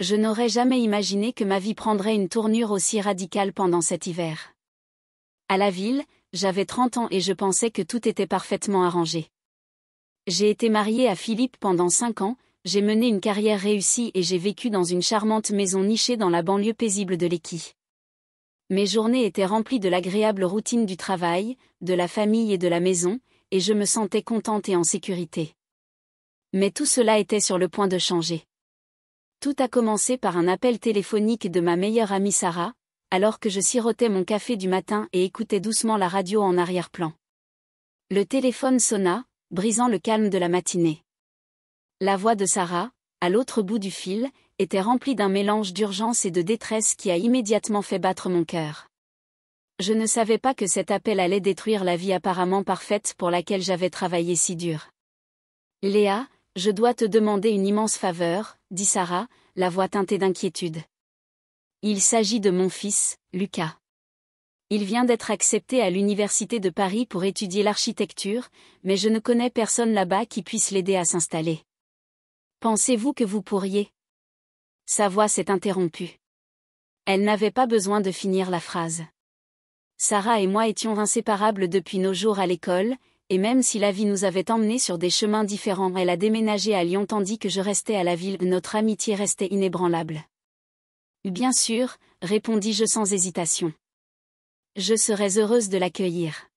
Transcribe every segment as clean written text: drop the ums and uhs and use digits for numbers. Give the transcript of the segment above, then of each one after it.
Je n'aurais jamais imaginé que ma vie prendrait une tournure aussi radicale pendant cet hiver. À la ville, j'avais 30 ans et je pensais que tout était parfaitement arrangé. J'ai été mariée à Philippe pendant 5 ans, j'ai mené une carrière réussie et j'ai vécu dans une charmante maison nichée dans la banlieue paisible de Lekki. Mes journées étaient remplies de l'agréable routine du travail, de la famille et de la maison, et je me sentais contente et en sécurité. Mais tout cela était sur le point de changer. Tout a commencé par un appel téléphonique de ma meilleure amie Sarah, alors que je sirotais mon café du matin et écoutais doucement la radio en arrière-plan. Le téléphone sonna, brisant le calme de la matinée. La voix de Sarah, à l'autre bout du fil, était remplie d'un mélange d'urgence et de détresse qui a immédiatement fait battre mon cœur. Je ne savais pas que cet appel allait détruire la vie apparemment parfaite pour laquelle j'avais travaillé si dur. « Léa, je dois te demander une immense faveur, » dit Sarah, la voix teintée d'inquiétude. « Il s'agit de mon fils, Lucas. Il vient d'être accepté à l'Université de Paris pour étudier l'architecture, mais je ne connais personne là-bas qui puisse l'aider à s'installer. Pensez-vous que vous pourriez ? » Sa voix s'est interrompue. Elle n'avait pas besoin de finir la phrase. Sarah et moi étions inséparables depuis nos jours à l'école, et même si la vie nous avait emmenés sur des chemins différents, elle a déménagé à Lyon tandis que je restais à la ville, notre amitié restait inébranlable. « Bien sûr, » répondis-je sans hésitation. « Je serais heureuse de l'accueillir.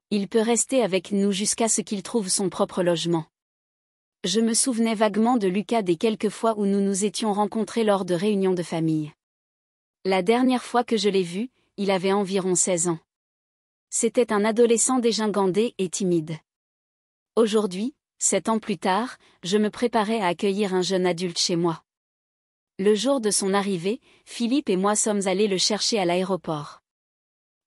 Il peut rester avec nous jusqu'à ce qu'il trouve son propre logement. » Je me souvenais vaguement de Lucas des quelques fois où nous nous étions rencontrés lors de réunions de famille. La dernière fois que je l'ai vu, il avait environ 16 ans. C'était un adolescent dégingandé et timide. Aujourd'hui, 7 ans plus tard, je me préparais à accueillir un jeune adulte chez moi. Le jour de son arrivée, Philippe et moi sommes allés le chercher à l'aéroport.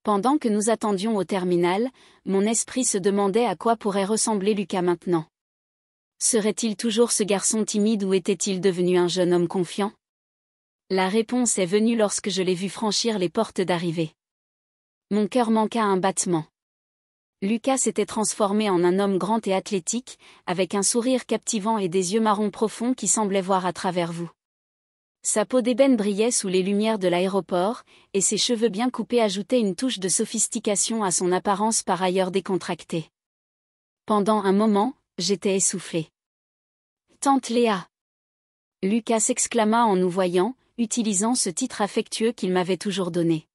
Pendant que nous attendions au terminal, mon esprit se demandait à quoi pourrait ressembler Lucas maintenant. Serait-il toujours ce garçon timide ou était-il devenu un jeune homme confiant ? La réponse est venue lorsque je l'ai vu franchir les portes d'arrivée. Mon cœur manqua un battement. Lucas s'était transformé en un homme grand et athlétique, avec un sourire captivant et des yeux marrons profonds qui semblaient voir à travers vous. Sa peau d'ébène brillait sous les lumières de l'aéroport, et ses cheveux bien coupés ajoutaient une touche de sophistication à son apparence par ailleurs décontractée. Pendant un moment, j'étais essoufflée. « Tante Léa !» Lucas s'exclama en nous voyant, utilisant ce titre affectueux qu'il m'avait toujours donné.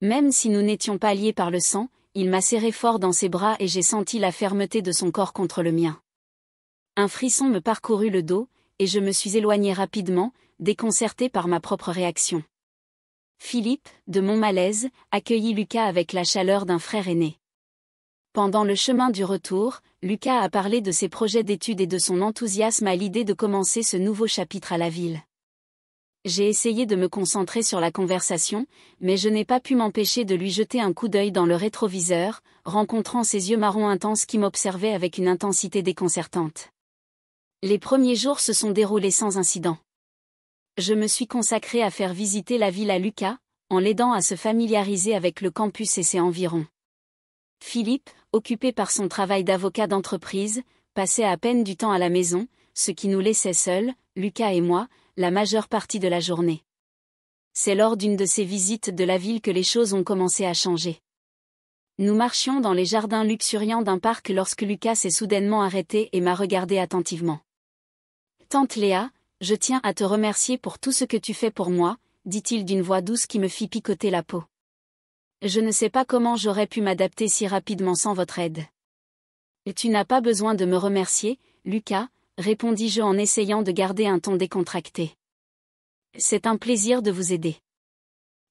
Même si nous n'étions pas liés par le sang, il m'a serré fort dans ses bras et j'ai senti la fermeté de son corps contre le mien. Un frisson me parcourut le dos, et je me suis éloignée rapidement, déconcertée par ma propre réaction. Philippe, de mon malaise, accueillit Lucas avec la chaleur d'un frère aîné. Pendant le chemin du retour, Lucas a parlé de ses projets d'études et de son enthousiasme à l'idée de commencer ce nouveau chapitre à la ville. J'ai essayé de me concentrer sur la conversation, mais je n'ai pas pu m'empêcher de lui jeter un coup d'œil dans le rétroviseur, rencontrant ses yeux marrons intenses qui m'observaient avec une intensité déconcertante. Les premiers jours se sont déroulés sans incident. Je me suis consacrée à faire visiter la ville à Lucas, en l'aidant à se familiariser avec le campus et ses environs. Philippe, occupé par son travail d'avocat d'entreprise, passait à peine du temps à la maison, ce qui nous laissait seuls, Lucas et moi, la majeure partie de la journée. C'est lors d'une de ces visites de la ville que les choses ont commencé à changer. Nous marchions dans les jardins luxuriants d'un parc lorsque Lucas s'est soudainement arrêté et m'a regardé attentivement. « Tante Léa, je tiens à te remercier pour tout ce que tu fais pour moi, » dit-il d'une voix douce qui me fit picoter la peau. « Je ne sais pas comment j'aurais pu m'adapter si rapidement sans votre aide. »« Tu n'as pas besoin de me remercier, Lucas, » répondis-je en essayant de garder un ton décontracté. « C'est un plaisir de vous aider. »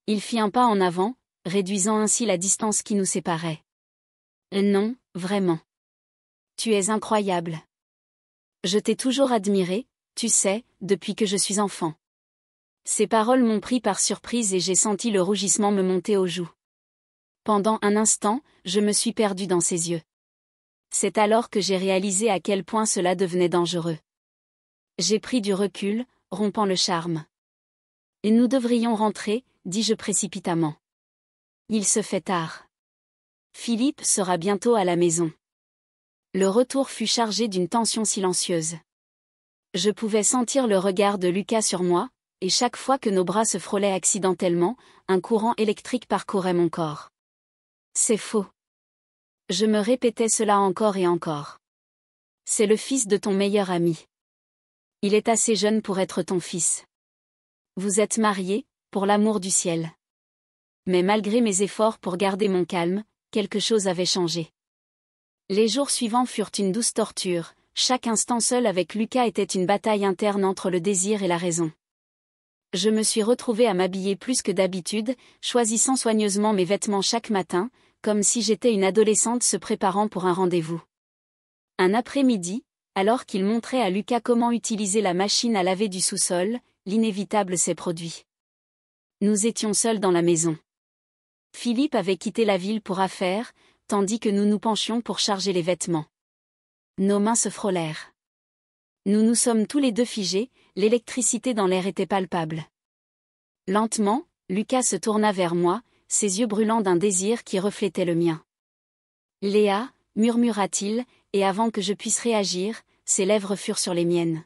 Il fit un pas en avant, réduisant ainsi la distance qui nous séparait. « Non, vraiment. Tu es incroyable. Je t'ai toujours admiré, tu sais, depuis que je suis enfant. » Ces paroles m'ont pris par surprise et j'ai senti le rougissement me monter aux joues. Pendant un instant, je me suis perdue dans ses yeux. C'est alors que j'ai réalisé à quel point cela devenait dangereux. J'ai pris du recul, rompant le charme. « Et nous devrions rentrer, » dis-je précipitamment. « Il se fait tard. Philippe sera bientôt à la maison. » Le retour fut chargé d'une tension silencieuse. Je pouvais sentir le regard de Lucas sur moi, et chaque fois que nos bras se frôlaient accidentellement, un courant électrique parcourait mon corps. C'est faux. Je me répétais cela encore et encore. C'est le fils de ton meilleur ami. Il est assez jeune pour être ton fils. Vous êtes mariés, pour l'amour du ciel. Mais malgré mes efforts pour garder mon calme, quelque chose avait changé. Les jours suivants furent une douce torture, chaque instant seul avec Lucas était une bataille interne entre le désir et la raison. Je me suis retrouvée à m'habiller plus que d'habitude, choisissant soigneusement mes vêtements chaque matin, comme si j'étais une adolescente se préparant pour un rendez-vous. Un après-midi, alors qu'il montrait à Lucas comment utiliser la machine à laver du sous-sol, l'inévitable s'est produit. Nous étions seuls dans la maison. Philippe avait quitté la ville pour affaires, tandis que nous nous penchions pour charger les vêtements. Nos mains se frôlèrent. Nous nous sommes tous les deux figés, l'électricité dans l'air était palpable. Lentement, Lucas se tourna vers moi, ses yeux brûlants d'un désir qui reflétait le mien. « Léa » murmura-t-il, et avant que je puisse réagir, ses lèvres furent sur les miennes.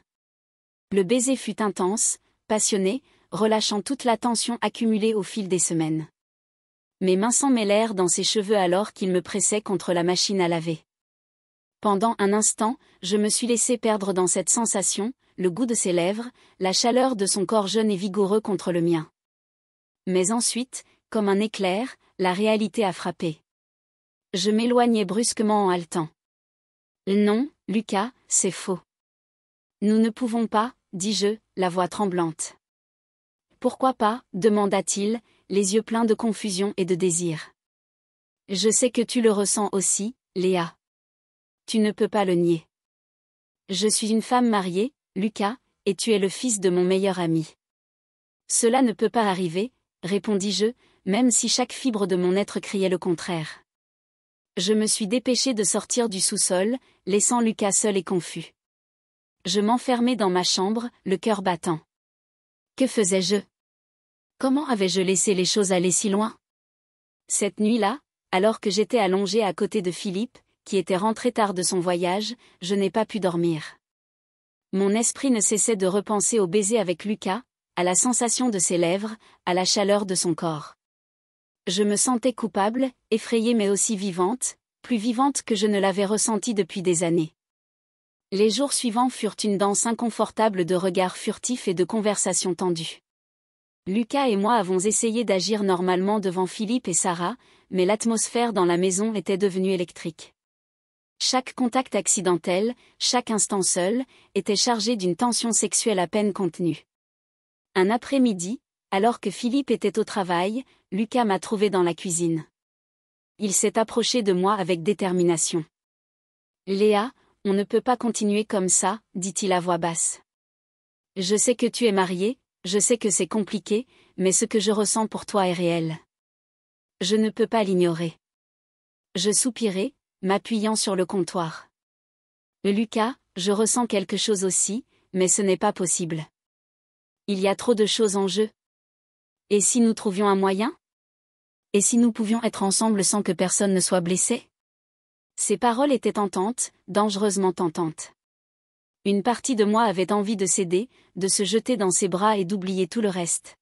Le baiser fut intense, passionné, relâchant toute la tension accumulée au fil des semaines. Mes mains s'en mêlèrent dans ses cheveux alors qu'il me pressait contre la machine à laver. Pendant un instant, je me suis laissé perdre dans cette sensation, le goût de ses lèvres, la chaleur de son corps jeune et vigoureux contre le mien. Mais ensuite, comme un éclair, la réalité a frappé. Je m'éloignai brusquement en haletant. « Non, Lucas, c'est faux. Nous ne pouvons pas, dis-je, la voix tremblante. « Pourquoi pas » demanda-t-il, les yeux pleins de confusion et de désir. « Je sais que tu le ressens aussi, Léa. Tu ne peux pas le nier. Je suis une femme mariée, Lucas, et tu es le fils de mon meilleur ami. »« Cela ne peut pas arriver, » répondis-je, même si chaque fibre de mon être criait le contraire. Je me suis dépêchée de sortir du sous-sol, laissant Lucas seul et confus. Je m'enfermai dans ma chambre, le cœur battant. Que faisais-je? Comment avais-je laissé les choses aller si loin? Cette nuit-là, alors que j'étais allongée à côté de Philippe, qui était rentré tard de son voyage, je n'ai pas pu dormir. Mon esprit ne cessait de repenser au baiser avec Lucas, à la sensation de ses lèvres, à la chaleur de son corps. Je me sentais coupable, effrayée mais aussi vivante, plus vivante que je ne l'avais ressentie depuis des années. Les jours suivants furent une danse inconfortable de regards furtifs et de conversations tendues. Lucas et moi avons essayé d'agir normalement devant Philippe et Sarah, mais l'atmosphère dans la maison était devenue électrique. Chaque contact accidentel, chaque instant seul, était chargé d'une tension sexuelle à peine contenue. Un après-midi, alors que Philippe était au travail, Lucas m'a trouvée dans la cuisine. Il s'est approché de moi avec détermination. « Léa, on ne peut pas continuer comme ça, » dit-il à voix basse. « Je sais que tu es mariée, je sais que c'est compliqué, mais ce que je ressens pour toi est réel. Je ne peux pas l'ignorer. » Je soupirai, m'appuyant sur le comptoir. « Lucas, je ressens quelque chose aussi, mais ce n'est pas possible. Il y a trop de choses en jeu. Et si nous trouvions un moyen? Et si nous pouvions être ensemble sans que personne ne soit blessé? » Ces paroles étaient tentantes, dangereusement tentantes. Une partie de moi avait envie de céder, de se jeter dans ses bras et d'oublier tout le reste.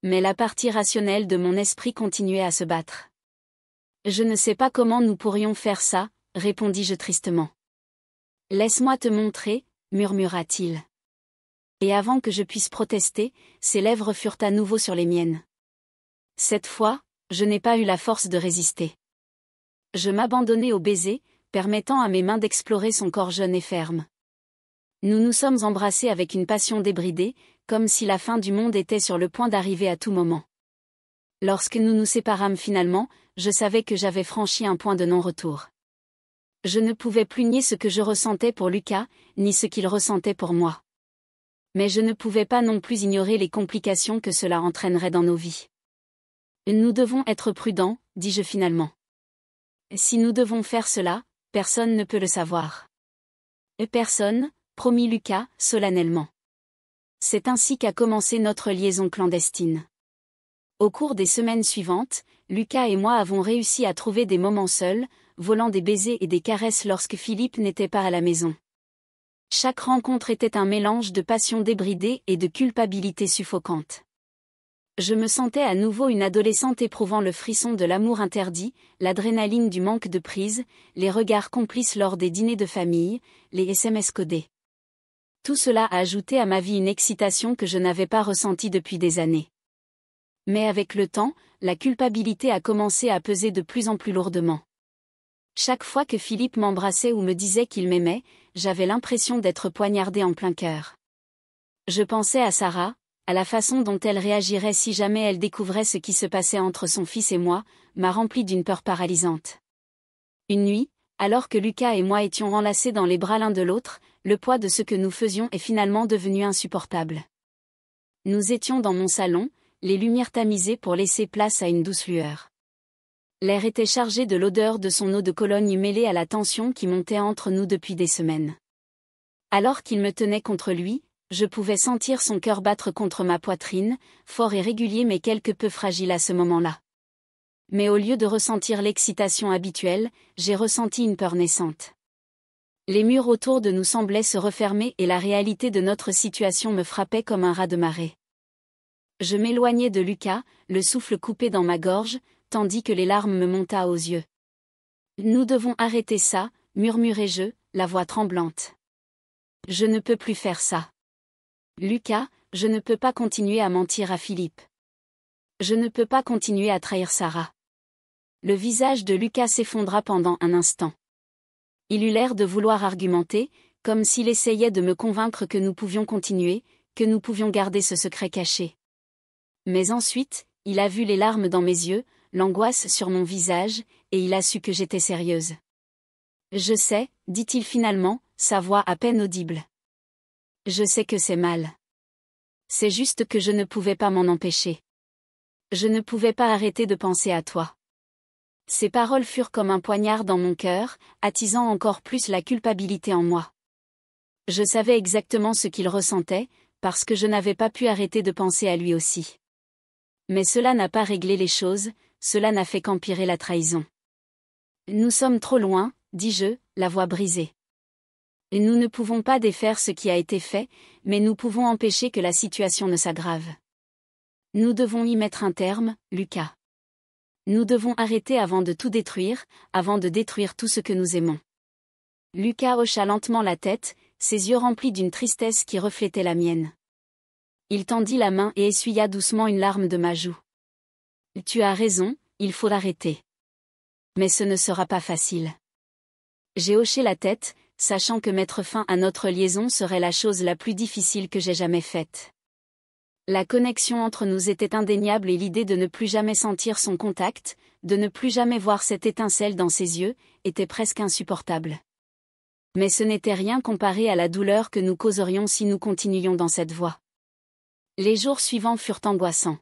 Mais la partie rationnelle de mon esprit continuait à se battre. « Je ne sais pas comment nous pourrions faire ça, » répondis-je tristement. « Laisse-moi te montrer, » murmura-t-il. Et avant que je puisse protester, ses lèvres furent à nouveau sur les miennes. Cette fois, je n'ai pas eu la force de résister. Je m'abandonnai au baiser, permettant à mes mains d'explorer son corps jeune et ferme. Nous nous sommes embrassés avec une passion débridée, comme si la fin du monde était sur le point d'arriver à tout moment. Lorsque nous nous séparâmes finalement, je savais que j'avais franchi un point de non-retour. Je ne pouvais plus nier ce que je ressentais pour Lucas, ni ce qu'il ressentait pour moi. Mais je ne pouvais pas non plus ignorer les complications que cela entraînerait dans nos vies. « Nous devons être prudents », dis-je finalement. « Si nous devons faire cela, personne ne peut le savoir. » « Personne », promit Lucas, solennellement. C'est ainsi qu'a commencé notre liaison clandestine. Au cours des semaines suivantes, Lucas et moi avons réussi à trouver des moments seuls, volant des baisers et des caresses lorsque Philippe n'était pas à la maison. Chaque rencontre était un mélange de passion débridée et de culpabilité suffocante. Je me sentais à nouveau une adolescente éprouvant le frisson de l'amour interdit, l'adrénaline du manque de prise, les regards complices lors des dîners de famille, les SMS codés. Tout cela a ajouté à ma vie une excitation que je n'avais pas ressentie depuis des années. Mais avec le temps, la culpabilité a commencé à peser de plus en plus lourdement. Chaque fois que Philippe m'embrassait ou me disait qu'il m'aimait, j'avais l'impression d'être poignardée en plein cœur. Je pensais à Sarah, à la façon dont elle réagirait si jamais elle découvrait ce qui se passait entre son fils et moi, m'a rempli d'une peur paralysante. Une nuit, alors que Lucas et moi étions enlacés dans les bras l'un de l'autre, le poids de ce que nous faisions est finalement devenu insupportable. Nous étions dans mon salon, les lumières tamisées pour laisser place à une douce lueur. L'air était chargé de l'odeur de son eau de Cologne mêlée à la tension qui montait entre nous depuis des semaines. Alors qu'il me tenait contre lui, je pouvais sentir son cœur battre contre ma poitrine, fort et régulier mais quelque peu fragile à ce moment-là. Mais au lieu de ressentir l'excitation habituelle, j'ai ressenti une peur naissante. Les murs autour de nous semblaient se refermer et la réalité de notre situation me frappait comme un raz de marée. Je m'éloignais de Lucas, le souffle coupé dans ma gorge, tandis que les larmes me montaient aux yeux. « Nous devons arrêter ça, murmurai-je, la voix tremblante. Je ne peux plus faire ça. Lucas, je ne peux pas continuer à mentir à Philippe. Je ne peux pas continuer à trahir Sarah. » Le visage de Lucas s'effondra pendant un instant. Il eut l'air de vouloir argumenter, comme s'il essayait de me convaincre que nous pouvions continuer, que nous pouvions garder ce secret caché. Mais ensuite, il a vu les larmes dans mes yeux, l'angoisse sur mon visage, et il a su que j'étais sérieuse. « Je sais, dit-il finalement, sa voix à peine audible. Je sais que c'est mal. C'est juste que je ne pouvais pas m'en empêcher. Je ne pouvais pas arrêter de penser à toi. » Ces paroles furent comme un poignard dans mon cœur, attisant encore plus la culpabilité en moi. Je savais exactement ce qu'il ressentait, parce que je n'avais pas pu arrêter de penser à lui aussi. Mais cela n'a pas réglé les choses, cela n'a fait qu'empirer la trahison. « Nous sommes trop loin, dis-je, la voix brisée. Nous ne pouvons pas défaire ce qui a été fait, mais nous pouvons empêcher que la situation ne s'aggrave. Nous devons y mettre un terme, Lucas. Nous devons arrêter avant de tout détruire, avant de détruire tout ce que nous aimons. » Lucas hocha lentement la tête, ses yeux remplis d'une tristesse qui reflétait la mienne. Il tendit la main et essuya doucement une larme de ma joue. « Tu as raison, il faut l'arrêter. Mais ce ne sera pas facile. » J'ai hoché la tête, sachant que mettre fin à notre liaison serait la chose la plus difficile que j'ai jamais faite. La connexion entre nous était indéniable et l'idée de ne plus jamais sentir son contact, de ne plus jamais voir cette étincelle dans ses yeux, était presque insupportable. Mais ce n'était rien comparé à la douleur que nous causerions si nous continuions dans cette voie. Les jours suivants furent angoissants.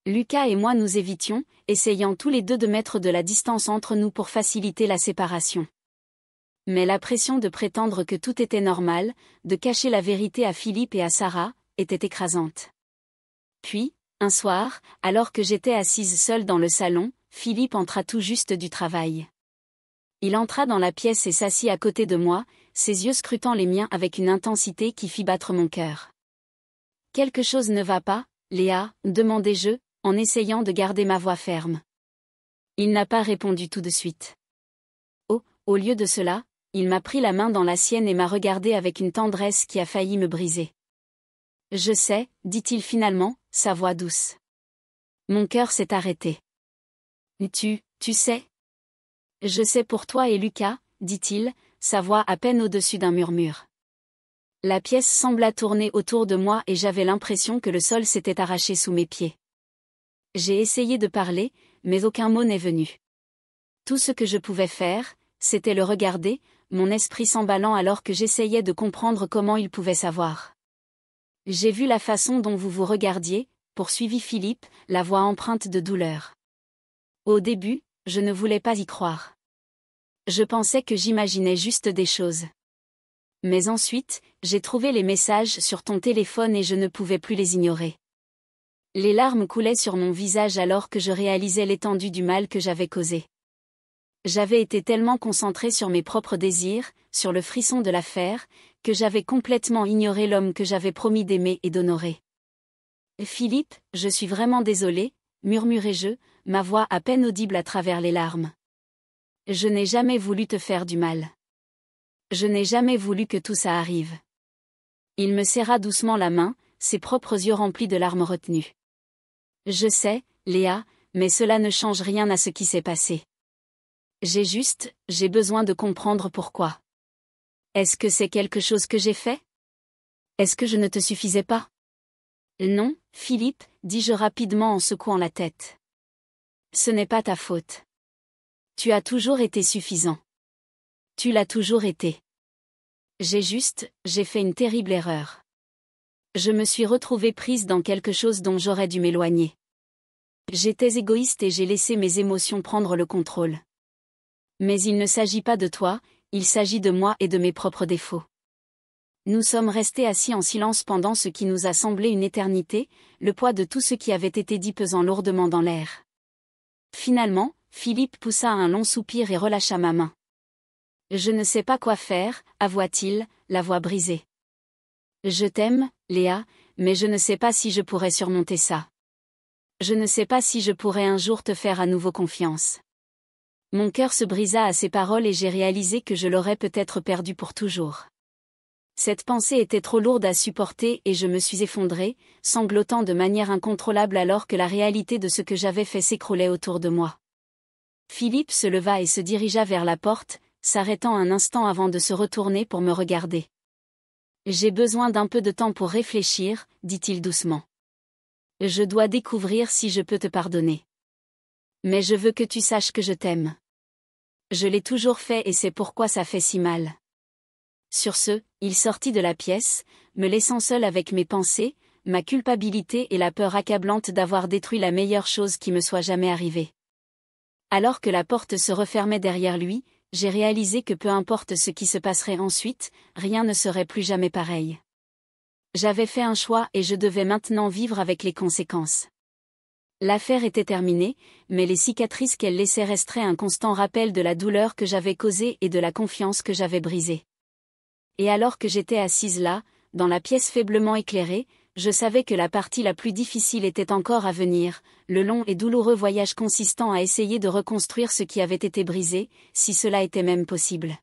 Lucas et moi nous évitions, essayant tous les deux de mettre de la distance entre nous pour faciliter la séparation. Mais la pression de prétendre que tout était normal, de cacher la vérité à Philippe et à Sarah, était écrasante. Puis, un soir, alors que j'étais assise seule dans le salon, Philippe entra tout juste du travail. Il entra dans la pièce et s'assit à côté de moi, ses yeux scrutant les miens avec une intensité qui fit battre mon cœur. « Quelque chose ne va pas, Léa ?» demandai-je, en essayant de garder ma voix ferme. Il n'a pas répondu tout de suite. Oh, au lieu de cela, il m'a pris la main dans la sienne et m'a regardé avec une tendresse qui a failli me briser. « Je sais, dit-il finalement, sa voix douce. Mon cœur s'est arrêté. « Tu sais ? Je sais pour toi et Lucas, dit-il, sa voix à peine au-dessus d'un murmure. La pièce sembla tourner autour de moi et j'avais l'impression que le sol s'était arraché sous mes pieds. J'ai essayé de parler, mais aucun mot n'est venu. Tout ce que je pouvais faire, c'était le regarder, mon esprit s'emballant alors que j'essayais de comprendre comment il pouvait savoir. « J'ai vu la façon dont vous vous regardiez, » poursuivit Philippe, la voix empreinte de douleur. Au début, je ne voulais pas y croire. Je pensais que j'imaginais juste des choses. Mais ensuite, j'ai trouvé les messages sur ton téléphone et je ne pouvais plus les ignorer. Les larmes coulaient sur mon visage alors que je réalisais l'étendue du mal que j'avais causé. J'avais été tellement concentrée sur mes propres désirs, sur le frisson de l'affaire, que j'avais complètement ignoré l'homme que j'avais promis d'aimer et d'honorer. Philippe, je suis vraiment désolée, murmurai-je, ma voix à peine audible à travers les larmes. Je n'ai jamais voulu te faire du mal. Je n'ai jamais voulu que tout ça arrive. Il me serra doucement la main, ses propres yeux remplis de larmes retenues. Je sais, Léa, mais cela ne change rien à ce qui s'est passé. J'ai besoin de comprendre pourquoi. Est-ce que c'est quelque chose que j'ai fait? Est-ce que je ne te suffisais pas? Non, Philippe, dis-je rapidement en secouant la tête. Ce n'est pas ta faute. Tu as toujours été suffisant. Tu l'as toujours été. J'ai fait une terrible erreur. Je me suis retrouvée prise dans quelque chose dont j'aurais dû m'éloigner. J'étais égoïste et j'ai laissé mes émotions prendre le contrôle. Mais il ne s'agit pas de toi, il s'agit de moi et de mes propres défauts. Nous sommes restés assis en silence pendant ce qui nous a semblé une éternité, le poids de tout ce qui avait été dit pesant lourdement dans l'air. Finalement, Philippe poussa un long soupir et relâcha ma main. Je ne sais pas quoi faire, avoua-t-il, la voix brisée. Je t'aime, Léa, mais je ne sais pas si je pourrais surmonter ça. Je ne sais pas si je pourrais un jour te faire à nouveau confiance. Mon cœur se brisa à ces paroles et j'ai réalisé que je l'aurais peut-être perdu pour toujours. Cette pensée était trop lourde à supporter et je me suis effondrée, sanglotant de manière incontrôlable alors que la réalité de ce que j'avais fait s'écroulait autour de moi. Philippe se leva et se dirigea vers la porte, s'arrêtant un instant avant de se retourner pour me regarder. J'ai besoin d'un peu de temps pour réfléchir, dit-il doucement. Je dois découvrir si je peux te pardonner. Mais je veux que tu saches que je t'aime. Je l'ai toujours fait et c'est pourquoi ça fait si mal. Sur ce, il sortit de la pièce, me laissant seule avec mes pensées, ma culpabilité et la peur accablante d'avoir détruit la meilleure chose qui me soit jamais arrivée. Alors que la porte se refermait derrière lui, j'ai réalisé que peu importe ce qui se passerait ensuite, rien ne serait plus jamais pareil. J'avais fait un choix et je devais maintenant vivre avec les conséquences. L'affaire était terminée, mais les cicatrices qu'elle laissait resteraient un constant rappel de la douleur que j'avais causée et de la confiance que j'avais brisée. Et alors que j'étais assise là, dans la pièce faiblement éclairée, je savais que la partie la plus difficile était encore à venir, le long et douloureux voyage consistant à essayer de reconstruire ce qui avait été brisé, si cela était même possible.